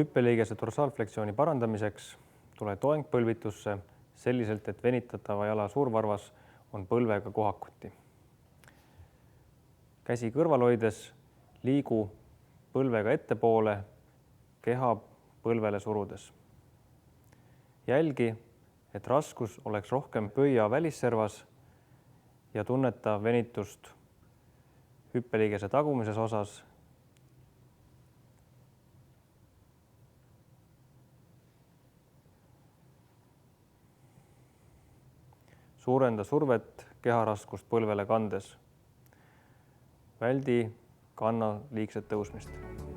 Hüppeliigese dorsaalflektsiooni parandamiseks tule toeng põlvitusse selliselt, et venitatava jala suurvarvas on põlvega kohakuti. Käsi kõrval hoides liigu põlvega ettepoole, keha põlvele surudes. Jälgi, et raskus oleks rohkem pöia välisservas ja tunneta venitust hüppeliigese tagumises osas. Suurenda survet keharaskust põlvele kandes. Väldi kanna liigset tõusmist.